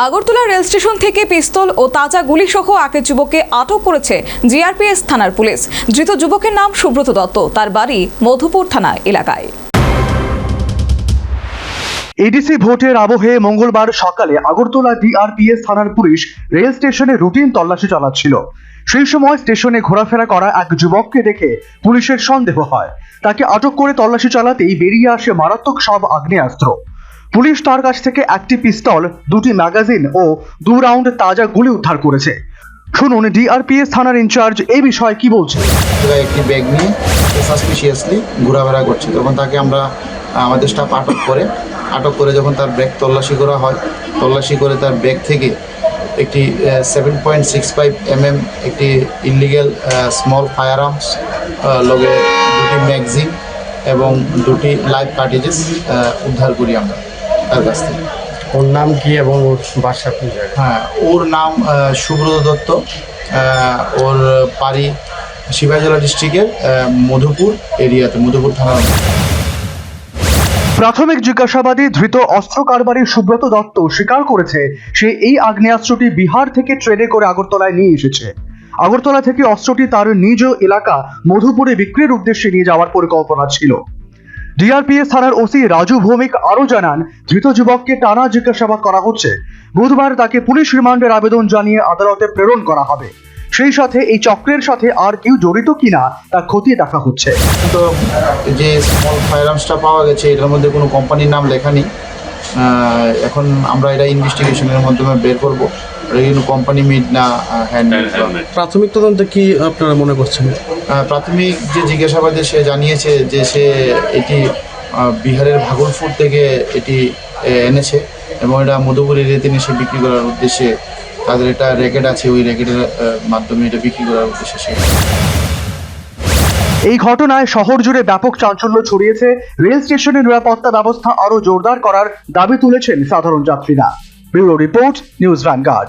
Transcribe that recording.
Agartala rail station থেকে পিস্তল ও তাজা গুলি সহ এক যুবককে আটক করেছে জিআরপিএস থানার পুলিশ। ধৃত যুবকের নাম সুব্রত দত্ত, তার বাড়ি মধুপুর থানা এলাকায়। এডিসি ভোটের আবহে মঙ্গলবার সকালে আগরতলা ডিআরপিএস থানার পুলিশ রেল স্টেশনে রুটিন তল্লাশি চালাচ্ছিল। সেই সময় স্টেশনে ঘোরাফেরা করা এক যুবককে দেখে পুলিশের সন্দেহ হয়। তাকে আটক করে তল্লাশি চালাতেই বেরিয়ে আসে মারাত্মক সব আগ্নেয়াস্ত্র। পুলিশ তার কাছ থেকে একটি পিস্তল, দুটি ম্যাগাজিন ও 2 রাউন্ড তাজা গুলি উদ্ধার করেছে। শুনুন ডিআরপিএস থানার ইনচার্জ এই বিষয়ে কি বলছে। একটি ব্যাগ নিয়ে সাসপিশিয়াসলি ঘোরাফেরা করছে, তখন তাকে আমরা আমাদের স্টাফ আটক করে যখন তার ব্যাগ তল্লাশি করা হয়, তল্লাশি করে তার ব্যাগ থেকে একটি 7.65 mm একটি ইলিগ্যাল স্মল ফায়ার আর্মস, লগে দুটি ম্যাগজিন এবং দুটি লাইভ কার্ট্রিজেস উদ্ধার করি আমরা তার কাছ থেকে। ওর নাম কি এবং ওর বাসা কোন জায়গায়? হ্যাঁ, ওর নাম সুব্রত দত্ত। ওর বাড়ি শিবাজলা ডিস্ট্রিক্টের মধুপুর এরিয়াতে, মধুপুর থানা। প্রাথমিক জিজ্ঞাসাবাদে ধৃত অস্ত্র কারবারি সুব্রত দত্ত স্বীকার করেছে সে এই আগ্নেয়াস্ত্রটি বিহার থেকে ট্রেনে করে আগরতলায় নিয়ে এসেছে। আগরতলা থেকে অস্ত্রটি তার নিজ এলাকা মধুপুরে বিক্রির উদ্দেশ্যে নিয়ে যাওয়ার পরিকল্পনা ছিল। ডিআরপিএস থানার ওসি রাজু ভৌমিক আরও জানান, ধৃত যুবককে টানা জিজ্ঞাসাবাদ করা হচ্ছে। বুধবার তাকে পুলিশ রিমান্ডের আবেদন জানিয়ে আদালতে প্রেরণ করা হবে। সেই সাথে এই চক্রের সাথে আর কেউ জড়িত কিনা তা খতিয়ে দেখা হচ্ছে। তো যে স্মল ফায়ার আর্মসটা পাওয়া গেছে, এটার মধ্যে কোনো কোম্পানির নাম লেখা নেই। এখন আমরা এটা ইনভেস্টিগেশনের মাধ্যমে বের করবো কোনো কোম্পানি মিড না হ্যান্ড। প্রাথমিক তদন্তে কি আপনারা মনে করছেন? প্রাথমিক যে জিজ্ঞাসাবাদে সে জানিয়েছে যে সে এটি বিহারের ভাগলপুর থেকে এটি এনেছে এবং এটা মধুপুর এরিয়াতে নিয়ে সে বিক্রি করার উদ্দেশ্যে তাদের একটা র্যাকেট আছে, ওই র্যাকেটের মাধ্যমে এটা বিক্রি করার উদ্দেশ্যে সে। এই ঘটনায় শহর জুড়ে ব্যাপক চাঞ্চল্য ছড়িয়েছে। রেল স্টেশনের নিরাপত্তা ব্যবস্থা আরও জোরদার করার দাবি তুলেছেন সাধারণ যাত্রীরা। Bureau report, news vanguard.